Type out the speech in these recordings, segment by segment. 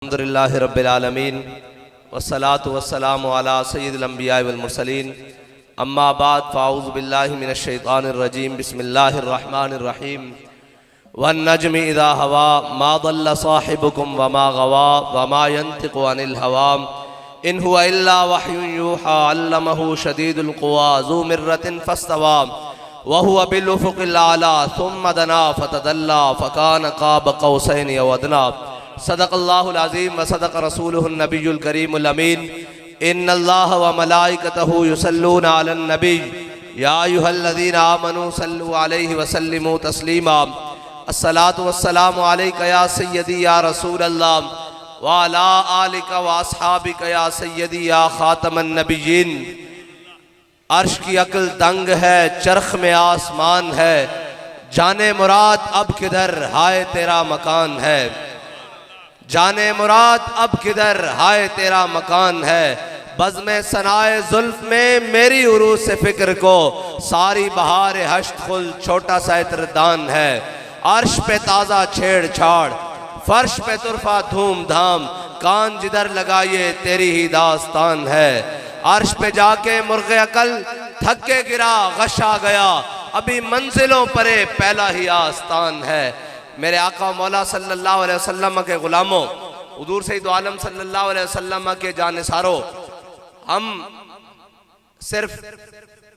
الحمدللہ رب العالمین والصلاة والسلام علی سید الانبیاء والمرسلین اما بعد فاعوذ باللہ من الشیطان الرجیم بسم اللہ الرحمن الرحیم والنجم اذا ہوا ما ضل صاحبکم وما غوا وما ينطق عن الهوى ان هو الا وحی یوحى علمہ شدید القوى ذو مرة فاستوى وهو بالافق الاعلی ثم دنا فتدلى فكان قاب قوسین او ادنی صدق اللہ العظیم وصدق رسولہ النبی الکریم الامین ان اللہ وملائکتہ یصلون علی النبی یا ایہا الذین آمنوا صلوا علیہ وسلموا تسلیما الصلاة والسلام علیکہ یا سیدی یا رسول اللہ وعلا آلک واصحابک یا سیدی یا خاتم النبیین عرش کی عقل دنگ ہے چرخ میں آسمان ہے جانے مراد اب کدھر ہائے تیرا مکان ہے جانے مراد اب کدھر ہائے تیرا مکان ہے بزم ثنائے زلف میں میری عروج سے فکر کو ساری بہار ہشت خل چھوٹا سا عطردان ہے عرش پہ تازہ چھیڑ چھاڑ فرش پہ طرفہ دھوم دھام کان جدھر لگائیے تیری ہی داستان ہے عرش پہ جا کے مرغ عقل تھک کے گرا غش آ گیا ابھی منزلوں پرے پہلا ہی آستان ہے میرے آقا مولا صلی اللہ علیہ وسلم کے غلاموں حضور سید عالم صلی اللہ علیہ وسلم کے جانثاروں ہم صرف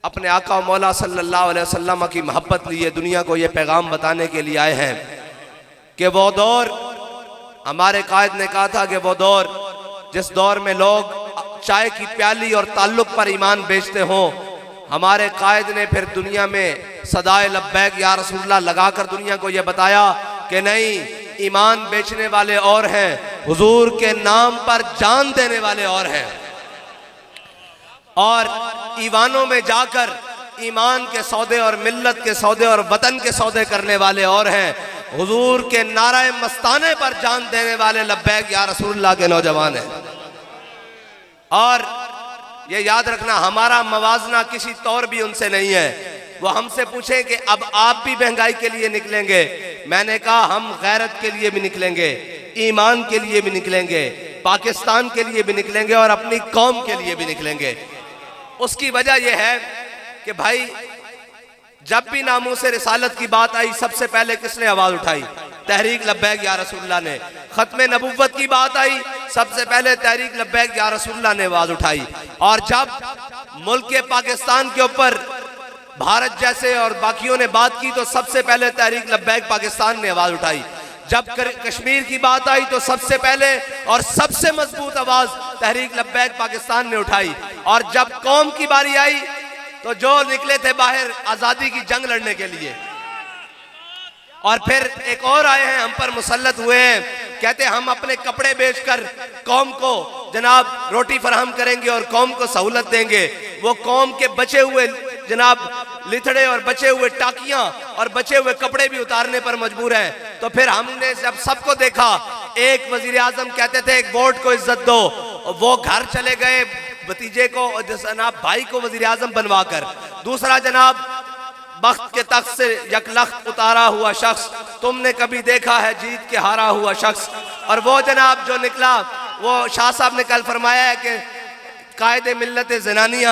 اپنے آقا مولا صلی اللہ علیہ وسلم کی محبت لیے دنیا کو یہ پیغام بتانے کے لیے آئے ہیں کہ وہ دور ہمارے قائد نے کہا تھا کہ وہ دور جس دور میں لوگ چائے کی پیالی اور تعلق پر ایمان بیچتے ہوں ہمارے قائد نے پھر دنیا میں صدائے لبیک یا رسول اللہ لگا کر دنیا کو یہ بتایا کہ نہیں ایمان بیچنے والے اور ہیں حضور کے نام پر جان دینے والے اور ہیں اور ایوانوں میں جا کر ایمان کے سودے اور ملت کے سودے اور وطن کے سودے کرنے والے اور ہیں حضور کے نعرہ مستانے پر جان دینے والے لبیک یا رسول اللہ کے نوجوان ہیں اور یہ یاد رکھنا ہمارا موازنہ کسی طور بھی ان سے نہیں ہے وہ ہم سے پوچھیں کہ اب آپ بھی مہنگائی کے لیے نکلیں گے میں نے کہا ہم غیرت کے لیے بھی نکلیں گے ایمان کے لیے بھی نکلیں گے پاکستان کے لیے بھی نکلیں گے اور اپنی قوم کے لیے بھی نکلیں گے اس کی وجہ یہ ہے کہ بھائی جب بھی ناموس رسالت کی بات آئی سب سے پہلے کس نے آواز اٹھائی تحریک لبیک یا رسول اللہ نے ختم نبوت کی بات آئی سب سے پہلے تحریک لبیک یا رسول اللہ نے آواز اٹھائی اور جب ملک پاکستان کے اوپر بھارت جیسے اور باقیوں نے بات کی تو سب سے پہلے تحریک لبیک پاکستان نے آواز اٹھائی جب کشمیر کی بات آئی تو سب سے پہلے اور سب سے مضبوط آواز تحریک لبیک پاکستان نے اٹھائی اور جب قوم کی باری آئی تو جو نکلے تھے باہر آزادی کی جنگ لڑنے کے لیے اور پھر ایک اور آئے ہیں ہم پر مسلط ہوئے ہیں کہتے ہم اپنے کپڑے بیچ کر قوم کو جناب روٹی فراہم کریں گے اور قوم کو سہولت دیں گے وہ قوم کے بچے ہوئے جناب لتڑے اور بچے ہوئے ٹاکیاں اور بچے ہوئے کپڑے بھی اتارنے پر مجبور ہیں تو پھر ہم نے جب سب کو دیکھا ایک وزیر اعظم کہتے تھے ایک ووٹ کو عزت دو وہ گھر چلے گئے بھتیجے کو جناب بھائی کو وزیر اعظم بنوا کر دوسرا جناب بخت کے تخت سے یک لخت اتارا ہوا شخص تم نے کبھی دیکھا ہے جیت کے ہارا ہوا شخص اور وہ جناب جو نکلا وہ شاہ صاحب نے کل فرمایا ہے کہ قائد ملت زنانیہ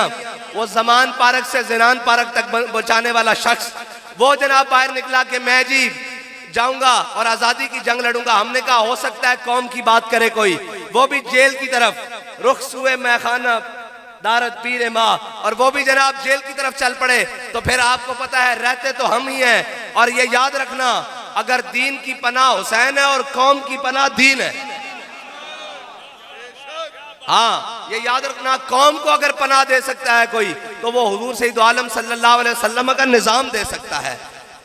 وہ زمان پارک سے زنان پارک تک بچانے والا شخص وہ جناب باہر نکلا کہ میں جی جاؤں گا اور آزادی کی جنگ لڑوں گا ہم نے کہا ہو سکتا ہے قوم کی بات کرے کوئی وہ بھی جیل کی طرف رخ سوئے میخانہ دارت پیر ماں اور وہ بھی جناب جیل کی طرف چل پڑے تو پھر آپ کو پتا ہے رہتے تو ہم ہی ہیں اور یہ یاد رکھنا اگر دین کی پناہ حسین ہے اور قوم کی پناہ دین ہے ہاں یہ یاد رکھنا قوم کو اگر پناہ دے سکتا ہے کوئی تو وہ حضور سید عالم صلی اللہ علیہ وسلم کا نظام دے سکتا ہے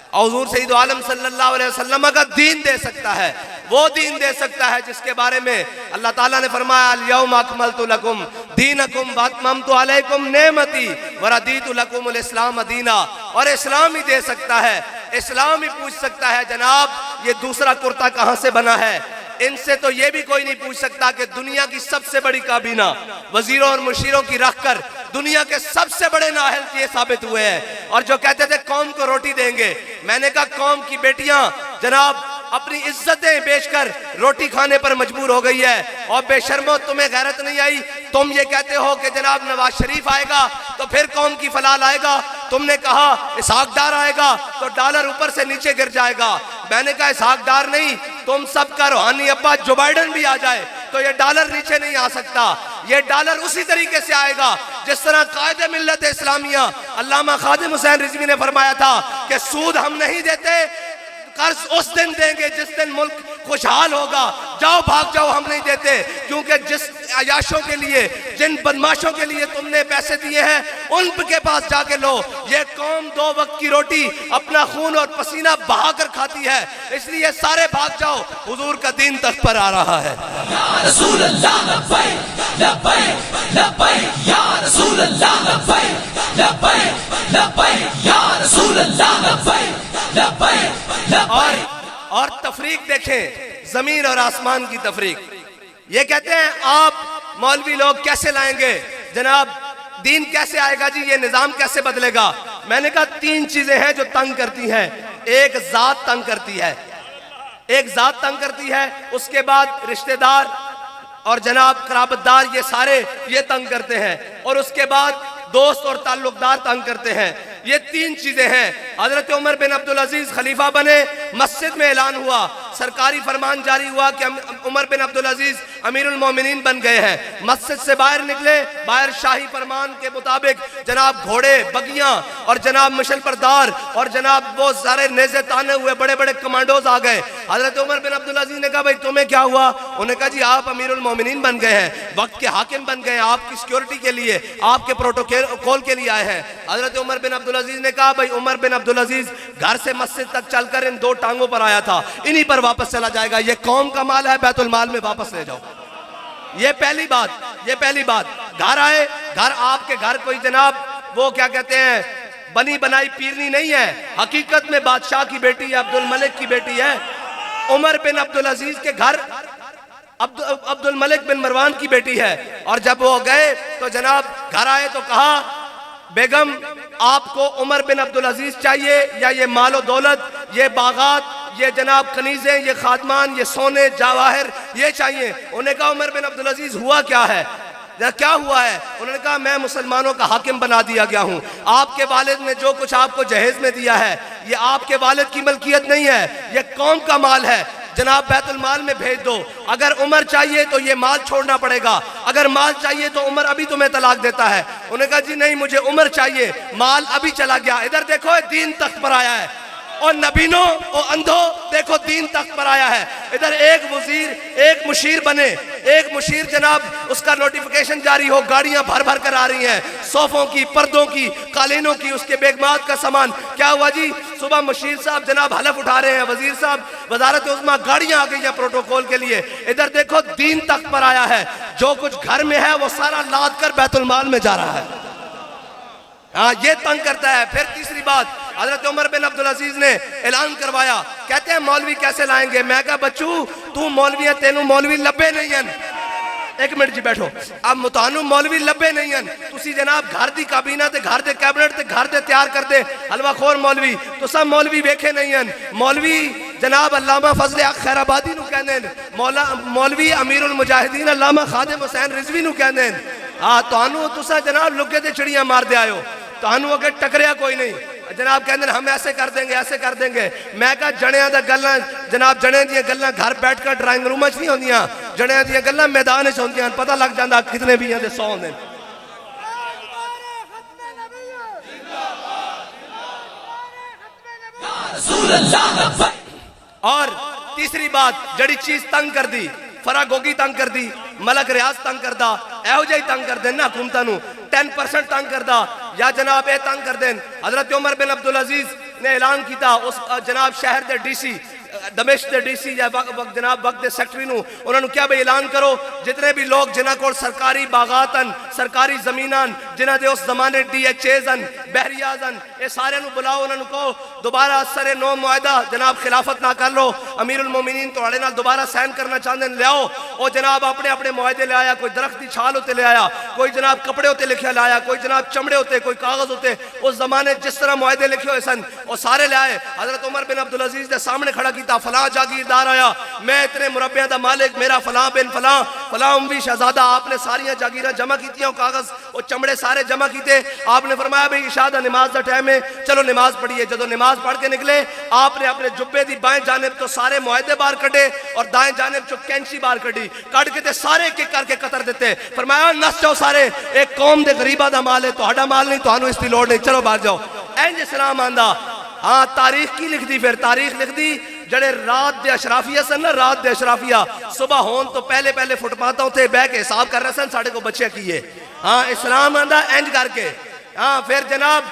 اور حضور سید عالم صلی اللہ علیہ وسلم کا دین دے سکتا ہے وہ دین دے سکتا ہے جس کے بارے میں اللہ تعالیٰ نے فرمایا الیوم اکملت لکم دینکم واتممت علیکم نعمتی وردیت لکم الاسلام دینا اور اسلام ہی دے سکتا ہے اسلام ہی پوچھ سکتا ہے جناب یہ دوسرا کرتا کہاں سے بنا ہے ان سے تو یہ بھی کوئی نہیں پوچھ سکتا کہ دنیا کی سب سے بڑی کابینہ وزیروں اور مشیروں کی رکھ کر دنیا کے سب سے بڑے نااہل یہ ثابت ہوئے ہیں اور جو کہتے تھے قوم کو روٹی دیں گے میں نے کہا قوم کی بیٹیاں جناب اپنی عزتیں بیچ کر روٹی کھانے پر مجبور ہو گئی ہے. اور بے شرمو تمہیں غیرت نہیں آئی؟ تم یہ کہتے ہو کہ جناب نواز شریف آئے گا تو پھر قوم کی فلاح لائے گا. تم نے کہا اسحاق ڈار آئے گا تو ڈالر اوپر سے نیچے گر جائے گا. میں نے کہا اسحاق ڈار نہیں، تم سب کا روحانی ابا جو بائیڈن بھی آ جائے تو یہ ڈالر نیچے نہیں آ سکتا. یہ ڈالر اسی طریقے سے آئے گا جس طرح قائد ملت اسلامیہ علامہ خادم حسین رضوی نے فرمایا تھا کہ سود ہم نہیں دیتے، قرض اس دن دیں گے جس دن ملک خوشحال ہوگا. جاؤ بھاگ جاؤ، ہم نہیں دیتے. کیونکہ جس عیاشوں کے لیے، جن بدماشوں کے لیے تم نے پیسے دیے ہیں ان کے پاس جا کے لو. یہ قوم 2 وقت کی روٹی اپنا خون اور پسینہ بہا کر کھاتی ہے، اس لیے سارے بھاگ جاؤ، حضور کا دین تخت پر آ رہا ہے. یا رسول اللہ لبیک لبیک لبیک یا رسول اللہ لبیک لبیک لبیک یا رسول اللہ لبیک لبیک لبیک. اور تفریق دیکھیں، زمین اور آسمان کی تفریق. یہ کہتے ہیں آپ مولوی لوگ کیسے لائیں گے جناب، دین کیسے آئے گا جی، یہ نظام کیسے بدلے گا؟ میں نے کہا 3 چیزیں ہیں جو تنگ کرتی ہیں. ایک ذات تنگ کرتی ہے، ایک ذات تنگ کرتی ہے، اس کے بعد رشتہ دار اور جناب قرابت دار یہ سارے یہ تنگ کرتے ہیں، اور اس کے بعد دوست اور تعلق دار تنگ کرتے ہیں. یہ 3 چیزیں ہیں. حضرت عمر بن عبدالعزیز خلیفہ بنے، مسجد میں اعلان ہوا، سرکاری فرمان جاری ہوا کہ عمر بن عبدالعزیز امیر المومنین بن گئے ہیں. مسجد سے باہر نکلے، باہر شاہی فرمان کے مطابق جناب گھوڑے، بگیاں اور جناب مشل پردار اور جناب وہ سارے نیزے تانے ہوئے بڑے بڑے کمانڈوز آ گئے. حضرت عمر بن عبدالعزیز نے کہا بھائی تمہیں کیا ہوا؟ انہوں نے کہا جی آپ امیر المومنین بن گئے ہیں، وقت کے حاکم بن گئے ہیں، آپ کی سیکیورٹی کے لیے، آپ کے پروٹوکول کے لیے آئے ہیں. حضرت عمر بن عبدالعزیز نے کہا بھائی عمر بن عبدالعزیز گھر سے مسجد تک چل کر ان 2 ٹانگوں پر آیا تھا، انہی پر واپس چلا جائے گا. یہ قوم کا مال ہے، بیت المال میں واپس لے جاؤ. یہ پہلی بات. گھر آئے، گھر آپ کے گھر کوئی جناب وہ کیا کہتے ہیں بنی بنائی پیرنی نہیں ہے، حقیقت میں بادشاہ کی بیٹی ہے، عبد الملک کی بیٹی ہے. عمر بن عبدالعزیز کے گھر عبد الملک بن مروان کی بیٹی ہے. اور جب وہ گئے تو جناب گھر آئے تو کہا بیگم آپ کو عمر بن عبدالعزیز چاہیے یا یہ مال و دولت، یہ باغات، یہ جناب کنیزیں، یہ خادمان، یہ سونے جواہر یہ چاہیے؟ انہوں نے کہا عمر بن عبدالعزیز ہوا کیا ہے؟ کیا ہوا ہے؟ انہوں نے کہا میں مسلمانوں کا حاکم بنا دیا گیا ہوں، آپ کے والد نے جو کچھ آپ کو جہیز میں دیا ہے یہ آپ کے والد کی ملکیت نہیں ہے، یہ قوم کا مال ہے، جناب بیت المال میں بھیج دو. اگر عمر چاہیے تو یہ مال چھوڑنا پڑے گا، اگر مال چاہیے تو عمر ابھی تمہیں طلاق دیتا ہے. انہوں نے کہا جی نہیں مجھے عمر چاہیے، مال ابھی چلا گیا. ادھر دیکھو دین تخت پر آیا ہے، اور نبینوں اور اندھو دیکھو دین تخت پر آیا ہے. ادھر ایک وزیر، ایک مشیر بنے، ایک مشیر جناب اس کا نوٹیفیکیشن جاری ہو، گاڑیاں بھر بھر کر آ رہی ہیں، صوفوں کی، پردوں کی، قالینوں کی، اس کے بیگمات کا سامان. کیا ہوا جی؟ صبح مشیر صاحب جناب حلف اٹھا رہے ہیں، وزیر صاحب وزارت عظمیٰ گاڑیاں آ گئی ہیں پروٹوکول کے لیے. ادھر دیکھو دین تخت پر آیا ہے، جو کچھ گھر میں ہے وہ سارا لاد کر بیت المال میں جا رہا ہے. ہاں یہ تنگ کرتا ہے. پھر تیسری بات، حضرت عمر بن عبدالعزیز نے اعلان کروایا، کہتے ہیں مولوی کیسے لائیں گے؟ میں کہا بچو تو مولوی ہے، تینوں مولوی لبے نہیں ہیں. ایک منٹ جی بیٹھو. اب متانو مولوی لبے نہیں ہیں، تسی جناب گھر دی کابینہ تے گھر دے کیبنٹ تے گھر دے تیار کر دے حلوہ خور مولوی، تو سب مولوی ویکھے نہیں ہیں. مولوی جناب علامہ فضل حق خیر آبادی نو کہندے ہیں، مولوی امیر المجاہدین علامہ خادم حسین رضوی نو کہندے ہیں. ہاں تانوں تسا جناب لگے تے چڑیاں مار دے آئے ہو، تانوں اگر ٹکریا کوئی نہیں. جناب کہندے ہیں ہم ایسے کر دیں گے، ایسے کر دیں گے. میں کہا جڑیاں دا گلاں جناب جڑیاں دیاں گلاں گھر بیٹھ کر ڈرائنگ روم وچ نہیں ہوندیاں، جڑیاں دیاں گلاں میدان وچ ہوندیاں، پتہ لگ جاندا کتنے بھی ہیں تے 100 ہوندے. اور تیسری بات جڑی چیز تنگ کر دی، فرا گوگی تنگ کر دی، ملک ریاض تنگ کر دا، ایہو جائی تنگ کر دیں نا حکومتاں نو، 10% تنگ کر دا یا جناب اے تنگ کر دیں. حضرت عمر بن عبدالعزیز نے اعلان کیتا اس جناب شہر دے ڈی سی دمشق دے ڈی سی یا جناب وقت دے سیکٹری نو، انہوں نے کیا بھئی اعلان کرو جتنے بھی لوگ جنہ کو سرکاری باغاتن، سرکاری زمینان، جنہ دے اس زمانے ڈی ایچ ایزن، بحری آزن یہ سارے نو بلاؤ انہوں کہو دوبارہ سر نو معاہدہ جناب خلافت نہ کر لو امیر المومنین تواڈے نال دوبارہ سائن کرنا چاہتے ہیں لیاؤ او جناب اپنے اپنے معاہدے لے آیا کوئی درخت دی چھال ہوتے لے آیا کوئی جناب کپڑے ہوتے لکھیا لایا کوئی جناب چمڑے ہوتے کوئی کاغذ ہوتے اس زمانے جس طرح معاہدے لکھے ہوئے سن وہ سارے لے آئے حضرت عمر بن عبدالعزیز دے سامنے کھڑا کیتا فلاں جاگیردار آیا میں اتنے مربعہ دا مالک میرا فلاں بن فلاں فلاں اموی شہزادہ آپ نے ساریاں جاگیراں جمع کیتیاں کاغذ وہ چمڑے سارے جمع کیتے آپ نے فرمایا بھئی عشاء دا نماز دا ٹائم ہے چلو نماز پڑھیے جدو نماز پڑھ کے نکلے آپ نے اپنے جبے دی بائیں جانب تو سارے معاہدے باہر کٹے اور دائیں جانب چو کینچی باہر کٹی کٹ کے تے سارے ایک ایک کر کے قطر دیتے فرمایا نس جاؤ سارے ایک قوم دے غریبہ دا مال ہے تہاڈا مال نہیں تہانوں اس دی لوڑ نہیں چلو باہر جاؤ اینج اسلام آندا ہاں تاریخ کی لکھ دی پھر تاریخ لکھ دی جڑے رات دے اشرافیہ سن نا رات دے اشرافیہ صبح ہون تو پہلے پہلے فٹ پاتوں تے بہ کے حساب کر رہے سن ساڑھے کو بچے کیے ہاں اسلام آندا اینج کر کے ہاں پھر جناب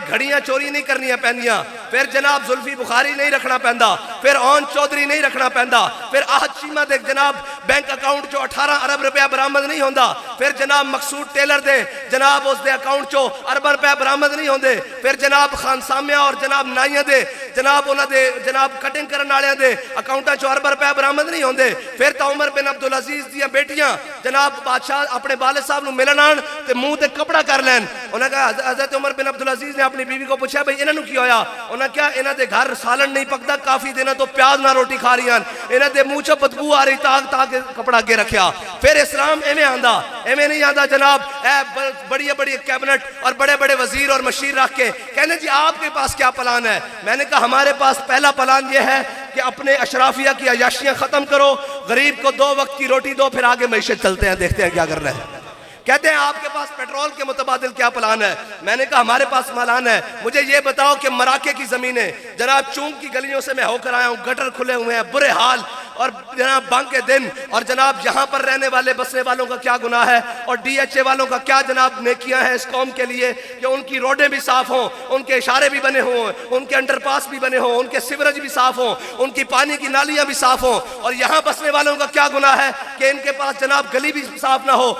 گھڑیاں چوری نہیں کرنیاں پہندیاں پھر جناب زلفی بخاری نہیں رکھنا پہندا پھر اون چودھری نہیں رکھنا پہندا پھر آہد چیمہ دے جناب بینک اکاؤنٹ چو 18 ارب روپیہ برآمد نہیں ہوندا پھر جناب مقصود ٹیلر دے جناب اس دے اکاؤنٹ چو ارب روپیہ برآمد نہیں ہوندے پھر جناب خان سامیہ اور جناب نائیاں دے جناب انہاں دے جناب کٹنگ کرن والےاں دے اکاؤنٹاں چو ارب روپیہ برآمد نہیں ہوندے پھر تا عمر بن عبدالعزیز دیاں بیٹیاں جناب بادشاہ اپنے والد صاحب نو ملن آن تے منہ تے کپڑا کر لین انہاں کہا حضرت عمر بن عبدالعزیز نے اپنی بیوی کو پوچھا بھئی انہاں نو کی ہویا انہاں کیا انہاں دے گھر سالن نہیں پکدا کافی دینا تو پیاز نہ روٹی کھا رہی ہیں انہاں دے منہ چ بدبو آ رہی تاک کپڑا اگے رکھیا پھر اسلام ایویں آندا ایویں نہیں آندا جناب اے بڑی بڑی کیبنٹ اور بڑے بڑے وزیر اور مشیر رکھ کے کہنے جی آپ کے پاس کیا پلان ہے میں نے کہا ہمارے پاس پہلا پلان یہ ہے کہ اپنے اشرافیہ کی عیاشیاں ختم کرو غریب کو 2 وقت کی روٹی دو پھر آگے معیشت چلتے ہیں دیکھتے ہیں کیا کر رہے ہیں کہتے ہیں آپ کے پاس پیٹرول کے متبادل کیا پلان ہے میں نے کہا ہمارے پاس پلان ہے مجھے یہ بتاؤ کہ مراکے کی زمینیں جناب چونک کی گلیوں سے میں ہو کر آیا ہوں گٹر کھلے ہوئے ہیں برے حال اور جناب بانگ کے دن اور جناب یہاں پر رہنے والے بسنے والوں کا کیا گناہ ہے اور ڈی ایچ اے والوں کا کیا جناب نیکیاں ہیں اس قوم کے لیے کہ ان کی روڈیں بھی صاف ہوں ان کے اشارے بھی بنے ہوں ان کے انڈر پاس بھی بنے ہوں ان کے سیوریج بھی صاف ہوں ان کی پانی کی نالیاں بھی صاف ہوں اور یہاں بسنے والوں کا کیا گناہ ہے کہ ان کے پاس جناب گلی بھی صاف نہ ہو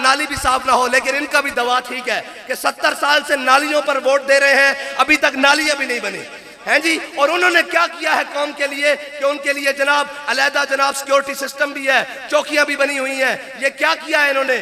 نالی بھی صاف نہ ہو لیکن ان کا بھی دوا ٹھیک ہے کہ 70 سال سے نالیوں پر ووٹ دے رہے ہیں ابھی تک نالیاں بھی نہیں بنی ہیں جی اور انہوں نے کیا کیا ہے قوم کے لیے کہ ان کے لیے جناب علیحدہ جناب سیکیورٹی سسٹم بھی ہے چوکیاں بھی بنی ہوئی ہیں یہ کیا کیا ہے انہوں نے